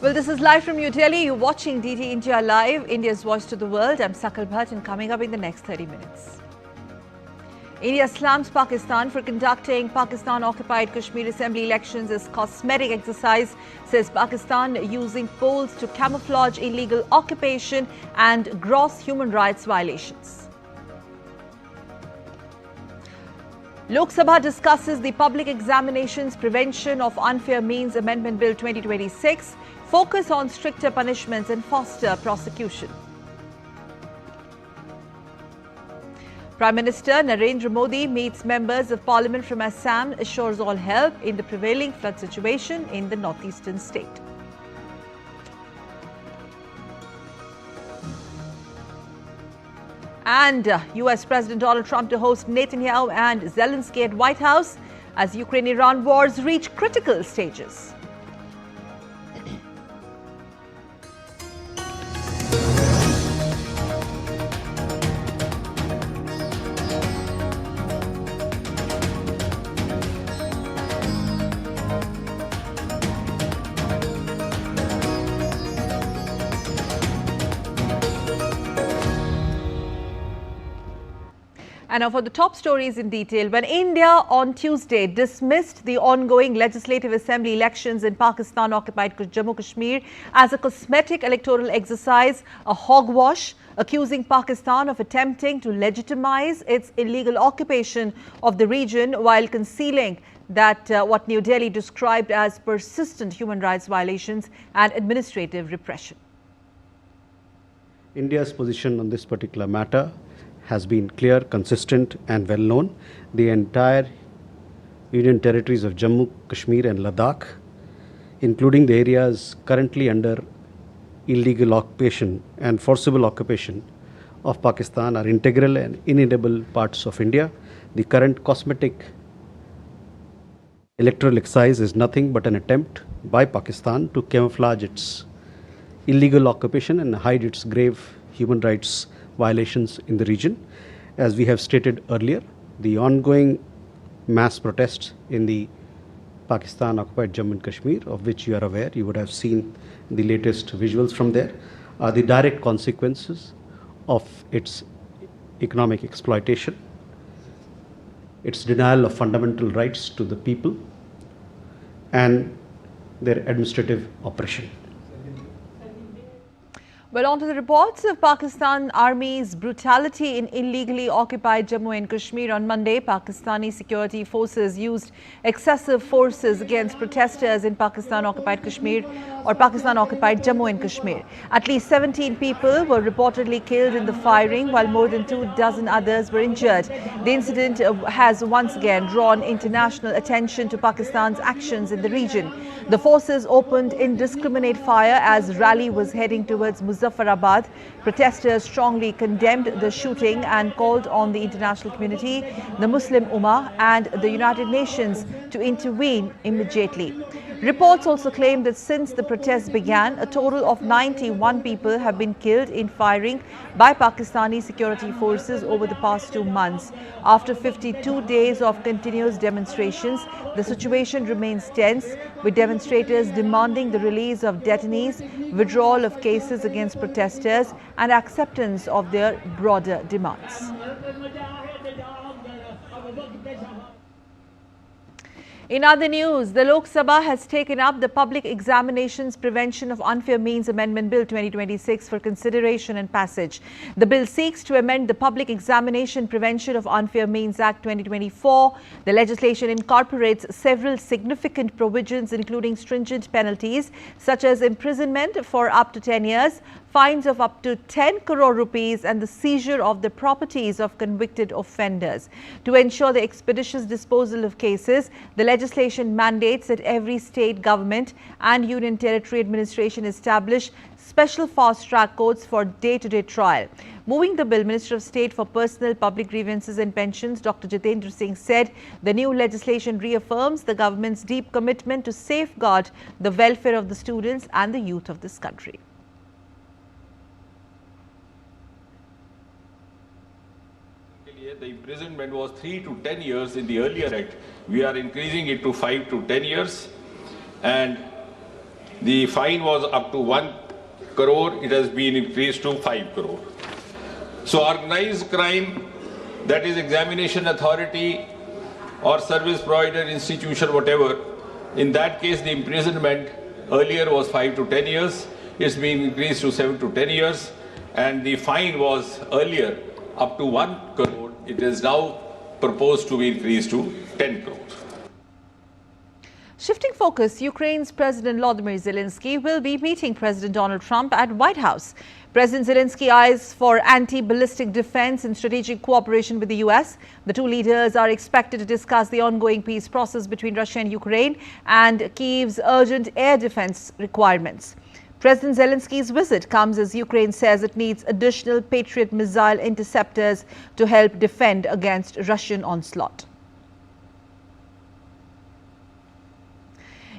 Well, this is live from New Delhi. You're watching DT India Live, India's voice to the world. I'm Sakal Bhatt, and coming up in the next 30 minutes. India slams Pakistan for conducting Pakistan-occupied Kashmir Assembly elections as cosmetic exercise, says Pakistan using polls to camouflage illegal occupation and gross human rights violations. Lok Sabha discusses the Public Examinations Prevention of Unfair Means Amendment Bill 2026, focus on stricter punishments and faster prosecution. Prime Minister Narendra Modi meets members of Parliament from Assam, assures all help in the prevailing flood situation in the northeastern state. And US President Donald Trump to host Netanyahu and Zelensky at White House as Ukraine-Iran wars reach critical stages. And now for the top stories in detail. When India on Tuesday dismissed the ongoing Legislative Assembly elections in Pakistan-occupied Jammu Kashmir as a cosmetic electoral exercise, a hogwash, accusing Pakistan of attempting to legitimize its illegal occupation of the region while concealing that what New Delhi described as persistent human rights violations and administrative repression. India's position on this particular matter has been clear, consistent and well known. The entire Union territories of Jammu, Kashmir and Ladakh, including the areas currently under illegal occupation and forcible occupation of Pakistan, are integral and inedible parts of India. The current cosmetic electoral exercise is nothing but an attempt by Pakistan to camouflage its illegal occupation and hide its grave human rights violations in the region. As we have stated earlier, the ongoing mass protests in the Pakistan occupied Jammu and Kashmir, of which you are aware, you would have seen the latest visuals from there, are the direct consequences of its economic exploitation, its denial of fundamental rights to the people and their administrative oppression. Well, on to the reports of Pakistan Army's brutality in illegally occupied Jammu and Kashmir. On Monday, Pakistani security forces used excessive forces against protesters in Pakistan-occupied Kashmir or Pakistan-occupied Jammu and Kashmir. At least 17 people were reportedly killed in the firing, while more than 24 others were injured. The incident has once again drawn international attention to Pakistan's actions in the region. The forces opened indiscriminate fire as rally was heading towards Muzaffarabad. Protesters strongly condemned the shooting and called on the international community, the Muslim Ummah and the United Nations to intervene immediately. Reports also claim that since the protests began, a total of 91 people have been killed in firing by Pakistani security forces over the past 2 months. After 52 days of continuous demonstrations, the situation remains tense, with demonstrators demanding the release of detainees, withdrawal of cases against protesters and acceptance of their broader demands. In other news, the Lok Sabha has taken up the Public Examinations Prevention of Unfair Means Amendment Bill 2026 for consideration and passage. The bill seeks to amend the Public Examination Prevention of Unfair Means Act 2024. The legislation incorporates several significant provisions, including stringent penalties such as imprisonment for up to 10 years, fines of up to 10 crore rupees and the seizure of the properties of convicted offenders. To ensure the expeditious disposal of cases, the legislation mandates that every state government and union territory administration establish special fast-track courts for day-to-day trial. Moving the bill, Minister of State for Personal, Public Grievances and Pensions, Dr. Jitendra Singh, said the new legislation reaffirms the government's deep commitment to safeguard the welfare of the students and the youth of this country. The imprisonment was 3 to 10 years in the earlier act. We are increasing it to 5 to 10 years. And The fine was up to 1 crore. It has been increased to 5 crore. So organized crime, that is examination authority or service provider institution, whatever, in that case the imprisonment earlier was 5 to 10 years. It's been increased to 7 to 10 years. And the fine was earlier up to 1 crore. It is now proposed to be increased to 10 crore. Shifting focus, Ukraine's President Volodymyr Zelensky will be meeting President Donald Trump at White House. President Zelensky eyes for anti-ballistic defense and strategic cooperation with the U.S. The two leaders are expected to discuss the ongoing peace process between Russia and Ukraine and Kyiv's urgent air defense requirements. President Zelensky's visit comes as Ukraine says it needs additional Patriot missile interceptors to help defend against Russian onslaught.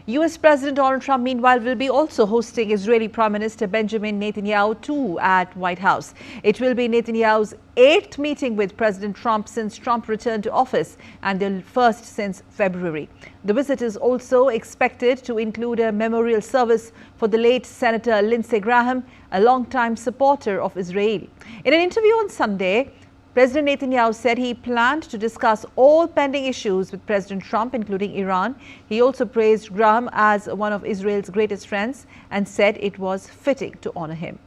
U.S. President Donald Trump, meanwhile, will be also hosting Israeli Prime Minister Benjamin Netanyahu too at White House. It will be Netanyahu's 8th meeting with President Trump since Trump returned to office and the first since February. The visit is also expected to include a memorial service for the late Senator Lindsey Graham, a longtime supporter of Israel. In an interview on Sunday, President Netanyahu said he planned to discuss all pending issues with President Trump, including Iran. He also praised Graham as one of Israel's greatest friends and said it was fitting to honor him.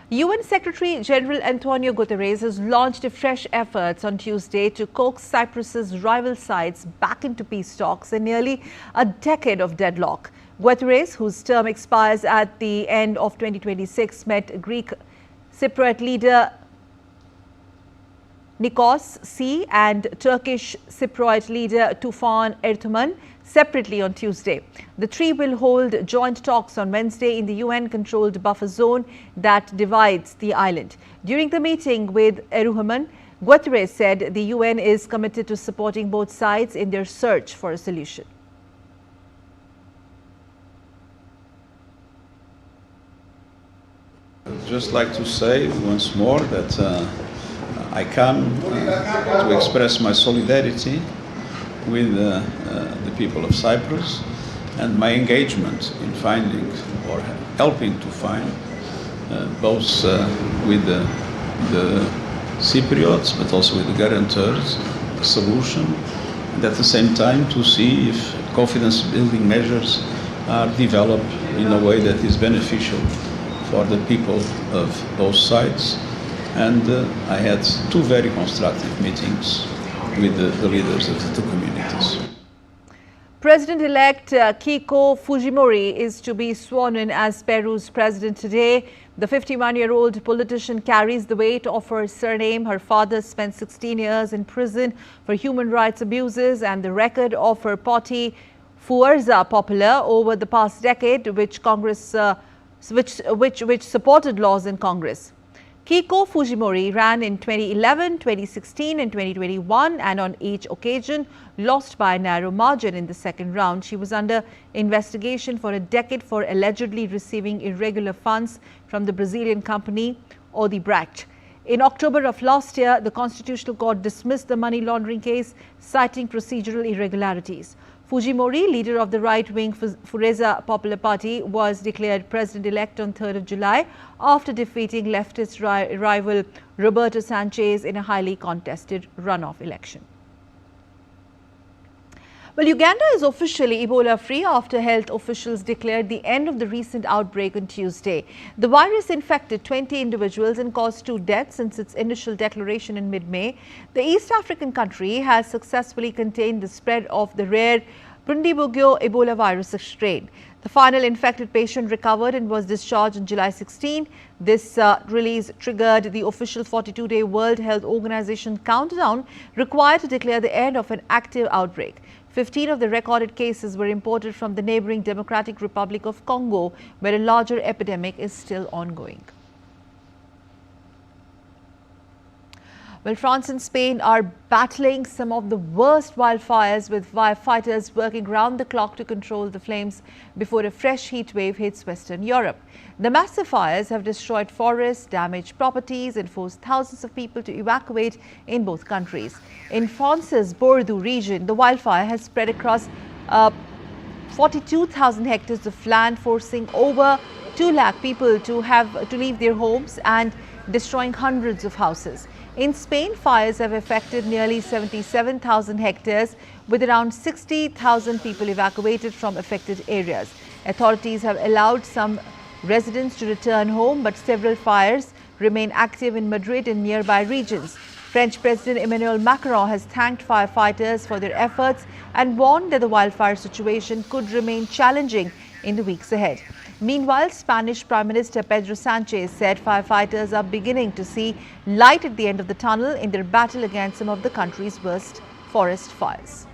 UN Secretary General Antonio Guterres has launched fresh efforts on Tuesday to coax Cyprus's rival sides back into peace talks in nearly a decade of deadlock. Guterres, whose term expires at the end of 2026, met Greek Cypriot leader Nikos C and Turkish Cypriot leader Tufan Ertuğrul separately on Tuesday. The three will hold joint talks on Wednesday in the UN-controlled buffer zone that divides the island. During the meeting with Ertuğrul, Guterres said the UN is committed to supporting both sides in their search for a solution. I'd just like to say once more that I come to express my solidarity with the people of Cyprus and my engagement in finding or helping to find both with the Cypriots but also with the guarantors a solution, and at the same time to see if confidence building measures are developed in a way that is beneficial for the people of both sides. And I had two very constructive meetings with the leaders of the two communities. President-elect Keiko Fujimori is to be sworn in as Peru's president today. The 51-year-old politician carries the weight of her surname. Her father spent 16 years in prison for human rights abuses, and the record of her party, Fuerza Popular, over the past decade, which supported laws in Congress. Keiko Fujimori ran in 2011, 2016 and 2021 and on each occasion lost by a narrow margin in the second round. She was under investigation for a decade for allegedly receiving irregular funds from the Brazilian company Odebrecht. In October of last year, the Constitutional Court dismissed the money laundering case, citing procedural irregularities. Fujimori, leader of the right-wing Fuerza Popular Party, was declared president-elect on 3rd of July after defeating leftist rival Roberto Sanchez in a highly contested runoff election. Well, Uganda is officially Ebola-free after health officials declared the end of the recent outbreak on Tuesday. The virus infected 20 individuals and caused 2 deaths since its initial declaration in mid-May. The East African country has successfully contained the spread of the rare Bundibugyo Ebola virus strain. The final infected patient recovered and was discharged on July 16. This release triggered the official 42-day World Health Organization countdown required to declare the end of an active outbreak. 15 of the recorded cases were imported from the neighboring Democratic Republic of Congo, where a larger epidemic is still ongoing. Well, France and Spain are battling some of the worst wildfires, with firefighters working round the clock to control the flames before a fresh heat wave hits Western Europe. The massive fires have destroyed forests, damaged properties and forced thousands of people to evacuate in both countries. In France's Bordeaux region, the wildfire has spread across 42,000 hectares of land, forcing over 2 lakh people to leave their homes and destroying hundreds of houses. In Spain, fires have affected nearly 77,000 hectares, with around 60,000 people evacuated from affected areas. Authorities have allowed some residents to return home, but several fires remain active in Madrid and nearby regions. French President Emmanuel Macron has thanked firefighters for their efforts and warned that the wildfire situation could remain challenging in the weeks ahead. Meanwhile, Spanish Prime Minister Pedro Sanchez said firefighters are beginning to see light at the end of the tunnel in their battle against some of the country's worst forest fires.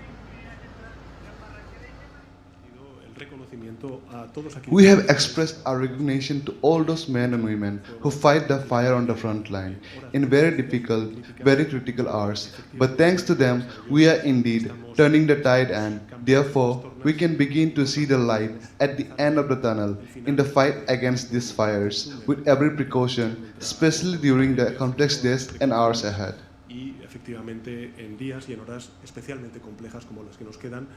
We have expressed our recognition to all those men and women who fight the fire on the front line in very difficult, very critical hours. But thanks to them, we are indeed turning the tide, and therefore we can begin to see the light at the end of the tunnel in the fight against these fires with every precaution, especially during the complex days and hours ahead. Y efectivamente en días y en horas especialmente complejas como las que nos quedan.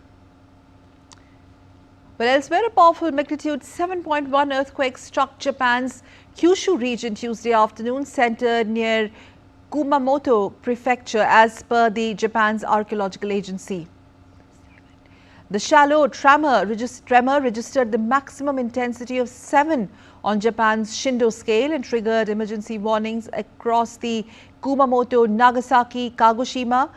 Well, elsewhere, a powerful magnitude 7.1 earthquake struck Japan's Kyushu region Tuesday afternoon, centered near Kumamoto Prefecture, as per the Japan's archaeological agency. The shallow tremor registered the maximum intensity of 7 on Japan's Shindo scale and triggered emergency warnings across the Kumamoto, Nagasaki, Kagoshima,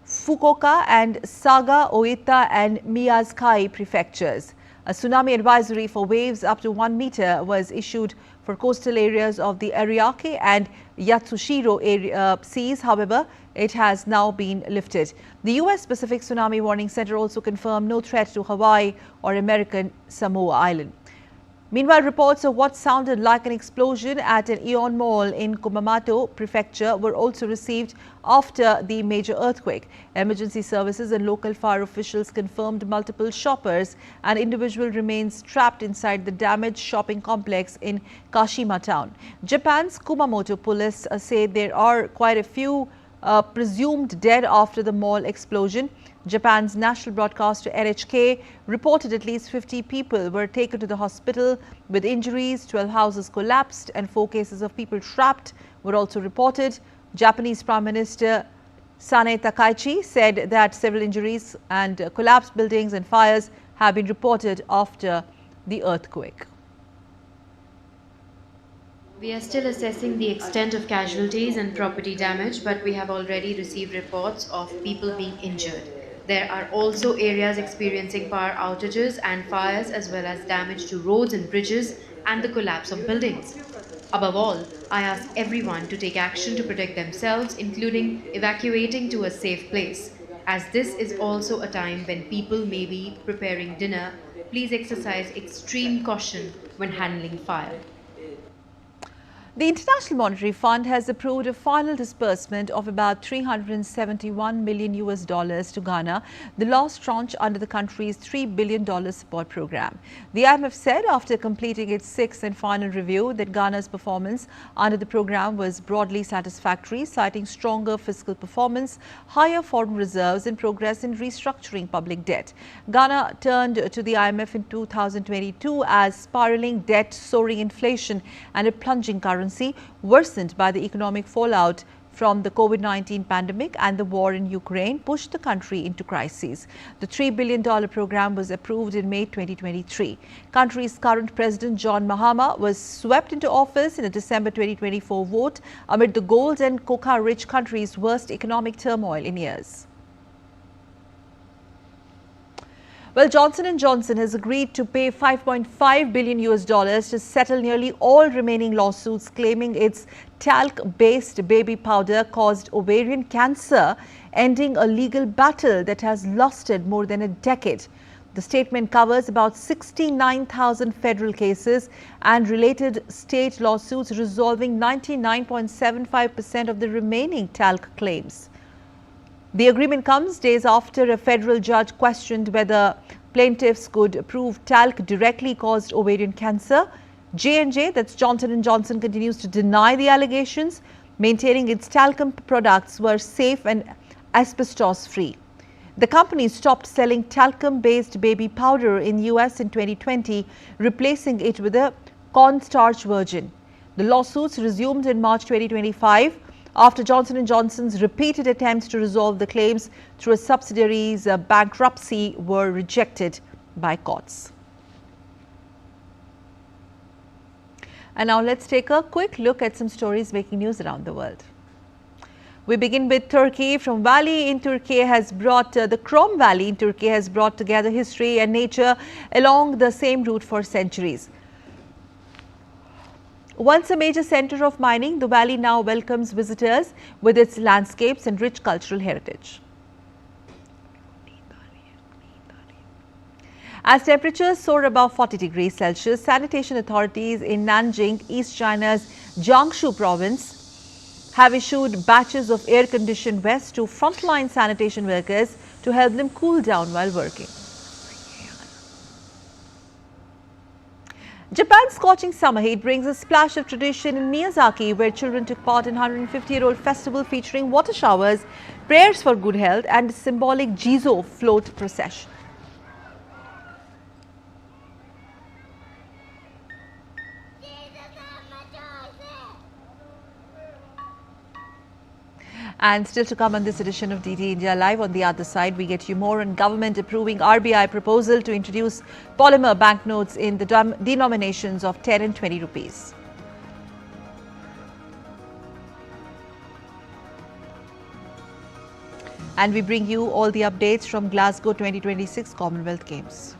Fukuoka and Saga, Oita and Miyazaki prefectures. A tsunami advisory for waves up to 1 meter was issued for coastal areas of the Ariake and Yatsushiro seas. However, it has now been lifted. The U.S. Pacific Tsunami Warning Center also confirmed no threat to Hawaii or American Samoa Island. Meanwhile, reports of what sounded like an explosion at an Aeon Mall in Kumamoto Prefecture were also received after the major earthquake. Emergency services and local fire officials confirmed multiple shoppers and individual remains trapped inside the damaged shopping complex in Kashima town. Japan's Kumamoto police say there are quite a few presumed dead after the mall explosion. Japan's national broadcaster NHK reported at least 50 people were taken to the hospital with injuries, 12 houses collapsed and 4 cases of people trapped were also reported. Japanese Prime Minister Sane Takaichi said that several injuries and collapsed buildings and fires have been reported after the earthquake. We are still assessing the extent of casualties and property damage, but we have already received reports of people being injured. There are also areas experiencing power outages and fires, as well as damage to roads and bridges and the collapse of buildings. Above all, I ask everyone to take action to protect themselves, including evacuating to a safe place. As this is also a time when people may be preparing dinner, please exercise extreme caution when handling fire. The International Monetary Fund has approved a final disbursement of about $371 million to Ghana, the last tranche under the country's $3 billion support program. The IMF said after completing its 6th and final review that Ghana's performance under the program was broadly satisfactory, citing stronger fiscal performance, higher foreign reserves and progress in restructuring public debt. Ghana turned to the IMF in 2022 as spiraling debt, soaring inflation and a plunging currency worsened by the economic fallout from the COVID-19 pandemic and the war in Ukraine pushed the country into crisis. The $3 billion program was approved in May 2023. Country's current president John Mahama was swept into office in a December 2024 vote amid the gold and coca-rich country's worst economic turmoil in years. Well, Johnson & Johnson has agreed to pay $5.5 billion to settle nearly all remaining lawsuits claiming its talc-based baby powder caused ovarian cancer, ending a legal battle that has lasted more than a decade. The statement covers about 69,000 federal cases and related state lawsuits, resolving 99.75% of the remaining talc claims. The agreement comes days after a federal judge questioned whether plaintiffs could prove talc directly caused ovarian cancer. J&J, that's Johnson & Johnson, continues to deny the allegations, maintaining its talcum products were safe and asbestos-free. The company stopped selling talcum-based baby powder in US in 2020, replacing it with a cornstarch version. The lawsuits resumed in March 2025 after Johnson & Johnson's repeated attempts to resolve the claims through a subsidiary's bankruptcy were rejected by courts. And now let's take a quick look at some stories making news around the world. We begin with Turkey. From Valley in Turkey has brought the Krom Valley in Turkey has brought together history and nature along the same route for centuries. Once a major center of mining, the valley now welcomes visitors with its landscapes and rich cultural heritage. As temperatures soar above 40 degrees Celsius, sanitation authorities in Nanjing, East China's Jiangsu province, have issued batches of air-conditioned vests to frontline sanitation workers to help them cool down while working. Japan's scorching summer heat brings a splash of tradition in Miyazaki, where children took part in a 150-year-old festival featuring water showers, prayers for good health and a symbolic Jizo float procession. And still to come on this edition of DT India Live, on the other side, we get you more on government approving RBI proposal to introduce polymer banknotes in the denominations of 10 and 20 rupees. And we bring you all the updates from Glasgow 2026 Commonwealth Games.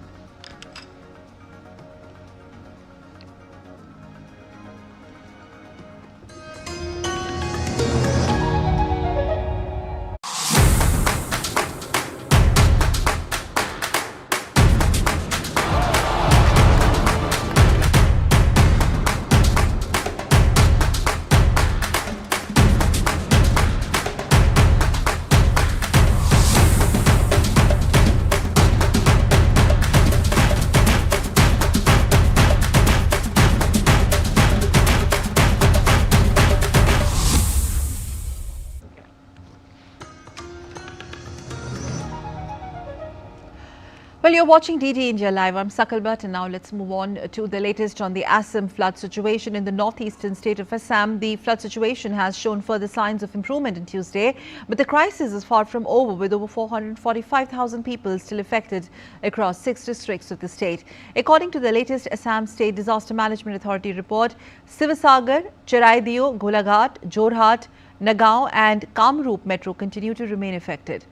Well, you're watching DT India Live. I'm Sakal Bhatt, and now let's move on to the latest on the Assam flood situation in the northeastern state of Assam. The flood situation has shown further signs of improvement on Tuesday, but the crisis is far from over, with over 445,000 people still affected across 6 districts of the state. According to the latest Assam State Disaster Management Authority report, Sivasagar, Charaideo, Golaghat, Jorhat, Nagaon and Kamrup Metro continue to remain affected.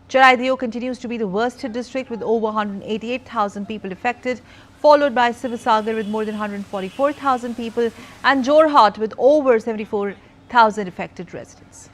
Charaideo continues to be the worst hit district with over 188,000 people affected, followed by Sivasagar with more than 144,000 people and Jorhat with over 74,000 affected residents.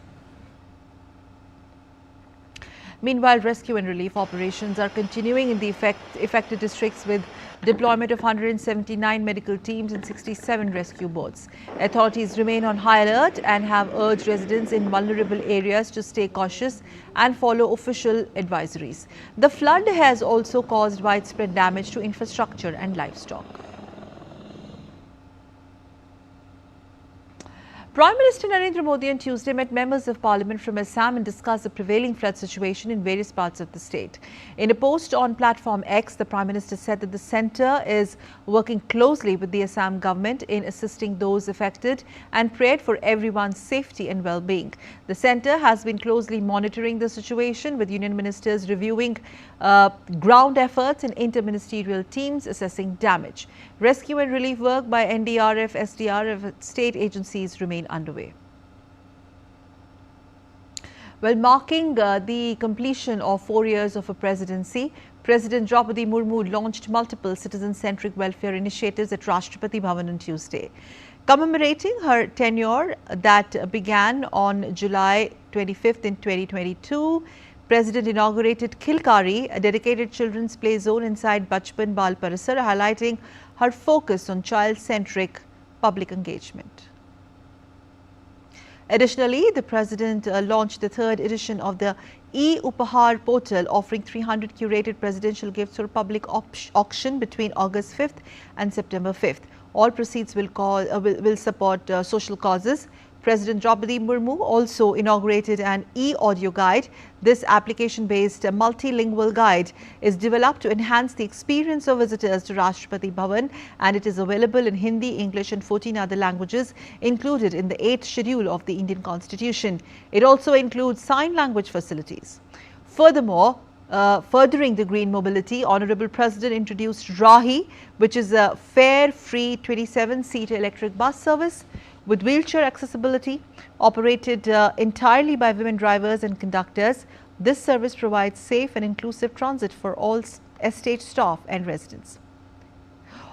Meanwhile, rescue and relief operations are continuing in the affected districts with deployment of 179 medical teams and 67 rescue boats. Authorities remain on high alert and have urged residents in vulnerable areas to stay cautious and follow official advisories. The flood has also caused widespread damage to infrastructure and livestock. Prime Minister Narendra Modi on Tuesday met members of Parliament from Assam and discussed the prevailing flood situation in various parts of the state. In a post on platform X, the Prime Minister said that the centre is working closely with the Assam government in assisting those affected and prayed for everyone's safety and well-being. The centre has been closely monitoring the situation, with union ministers reviewing ground efforts and inter-ministerial teams assessing damage. Rescue and relief work by NDRF, SDRF and state agencies remain underway. Well, marking the completion of 4 years of a presidency, President Draupadi Murmu launched multiple citizen-centric welfare initiatives at Rashtrapati Bhavan on Tuesday. Commemorating her tenure that began on July 25th in 2022, President inaugurated Khilkari, a dedicated children's play zone inside Bachpan Bal Parasar, highlighting her focus on child-centric public engagement. Additionally, the President launched the third edition of the e-Upahar portal, offering 300 curated presidential gifts for public auction between August 5th and September 5th. All proceeds will support social causes. President Draupadi Murmu also inaugurated an e-audio guide. This application-based multilingual guide is developed to enhance the experience of visitors to Rashtrapati Bhavan, and it is available in Hindi, English and 14 other languages included in the 8th schedule of the Indian Constitution. It also includes sign language facilities. Furthermore, furthering the green mobility, Honorable President introduced Rahi, which is a fare-free 27-seat electric bus service with wheelchair accessibility, operated entirely by women drivers and conductors. This service provides safe and inclusive transit for all estate staff and residents.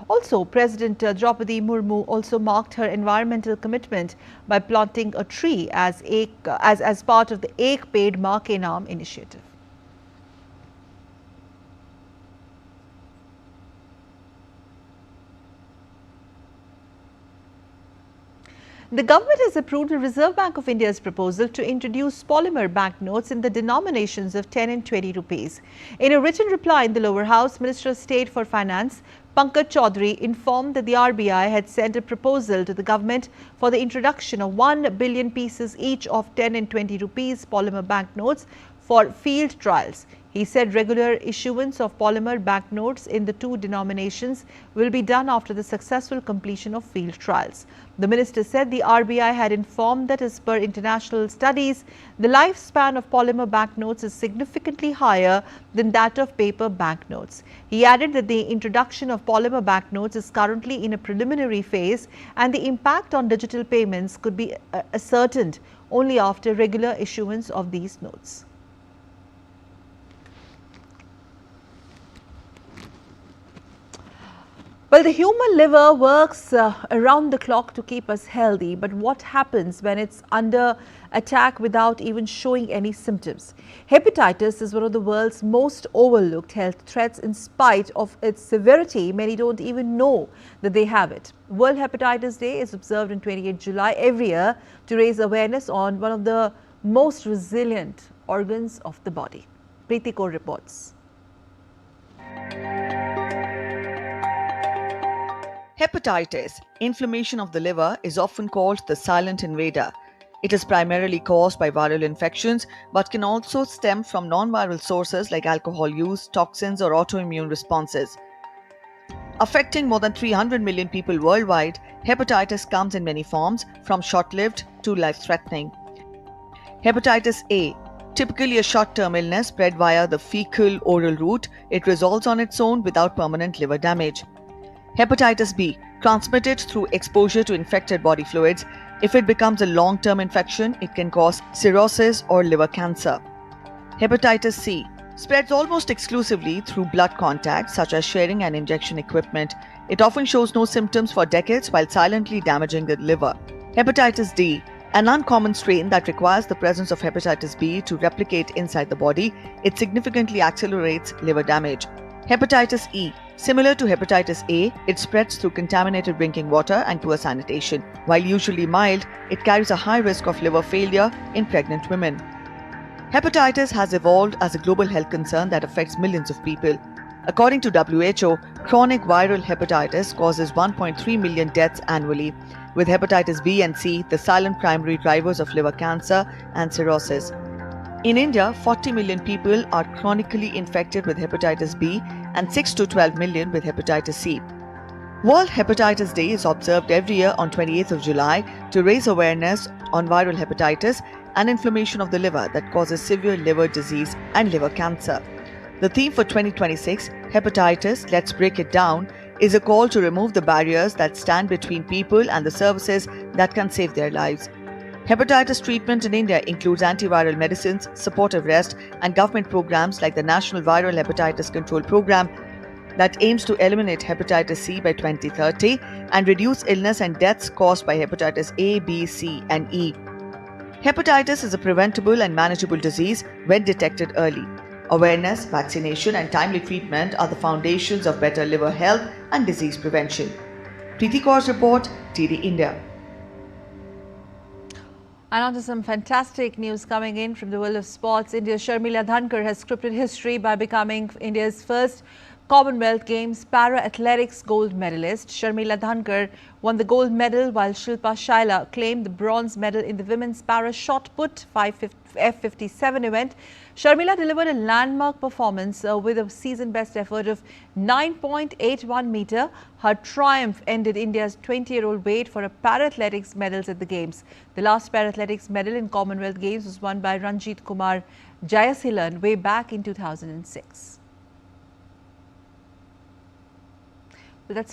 Also, President Draupadi Murmu also marked her environmental commitment by planting a tree as part of the Ek Ped Maa Ke Naam initiative. The government has approved the Reserve Bank of India's proposal to introduce polymer banknotes in the denominations of 10 and 20 rupees. In a written reply in the lower house, Minister of State for Finance Pankaj Chaudhary informed that the RBI had sent a proposal to the government for the introduction of 1 billion pieces each of 10 and 20 rupees polymer banknotes for field trials. He said regular issuance of polymer banknotes in the two denominations will be done after the successful completion of field trials. The minister said the RBI had informed that as per international studies, the lifespan of polymer banknotes is significantly higher than that of paper banknotes. He added that the introduction of polymer banknotes is currently in a preliminary phase and the impact on digital payments could be ascertained only after regular issuance of these notes. Well, the human liver works around the clock to keep us healthy, but what happens when it's under attack without even showing any symptoms? Hepatitis is one of the world's most overlooked health threats. In spite of its severity, many don't even know that they have it. World Hepatitis Day is observed on 28 July every year to raise awareness on one of the most resilient organs of the body. Preeti Kaur reports. Hepatitis, inflammation of the liver, is often called the silent invader. It is primarily caused by viral infections but can also stem from non-viral sources like alcohol use, toxins or autoimmune responses. Affecting more than 300 million people worldwide, hepatitis comes in many forms, from short-lived to life-threatening. Hepatitis A, typically a short-term illness spread via the fecal-oral route. It resolves on its own without permanent liver damage. Hepatitis B, transmitted through exposure to infected body fluids. If it becomes a long-term infection, it can cause cirrhosis or liver cancer. Hepatitis C spreads almost exclusively through blood contact, such as sharing and injection equipment. It often shows no symptoms for decades while silently damaging the liver. Hepatitis D, an uncommon strain that requires the presence of hepatitis B to replicate inside the body. It significantly accelerates liver damage. Hepatitis E, similar to hepatitis A, it spreads through contaminated drinking water and poor sanitation. While usually mild, it carries a high risk of liver failure in pregnant women. Hepatitis has evolved as a global health concern that affects millions of people. According to WHO, chronic viral hepatitis causes 1.3 million deaths annually, with hepatitis B and C the silent primary drivers of liver cancer and cirrhosis. In India, 40 million people are chronically infected with hepatitis B and 6 to 12 million with hepatitis C. World Hepatitis Day is observed every year on 28th of July to raise awareness on viral hepatitis and inflammation of the liver that causes severe liver disease and liver cancer. The theme for 2026, Hepatitis, Let's Break It Down, is a call to remove the barriers that stand between people and the services that can save their lives. Hepatitis treatment in India includes antiviral medicines, supportive rest, and government programs like the National Viral Hepatitis Control Program that aims to eliminate hepatitis C by 2030 and reduce illness and deaths caused by hepatitis A, B, C, and E. Hepatitis is a preventable and manageable disease when detected early. Awareness, vaccination and timely treatment are the foundations of better liver health and disease prevention. Preeti Kaur's report, TD India. And on to some fantastic news coming in from the world of sports. India's Sharmila Dhankar has scripted history by becoming India's first Commonwealth Games para-athletics gold medalist. Sharmila Dhankar won the gold medal while Shilpa Shaila claimed the bronze medal in the women's para-shot put F57 event. Sharmila delivered a landmark performance with a season best effort of 9.81 meter. Her triumph ended India's 20-year-old wait for a para-athletics medals at the Games. The last para-athletics medal in Commonwealth Games was won by Ranjit Kumar Jayasilan way back in 2006.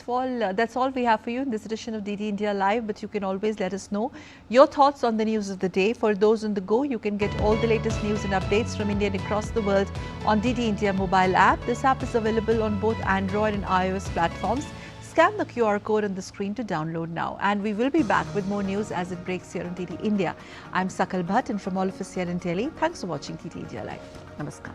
Well, that's all we have for you in this edition of DD India Live, but you can always let us know your thoughts on the news of the day. For those on the go, you can get all the latest news and updates from India and across the world on DD India mobile app. This app is available on both Android and iOS platforms. Scan the QR code on the screen to download now. And we will be back with more news as it breaks here on DD India. I'm Sakal Bhatt, and from all of us here in Delhi, thanks for watching DD India Live. Namaskar.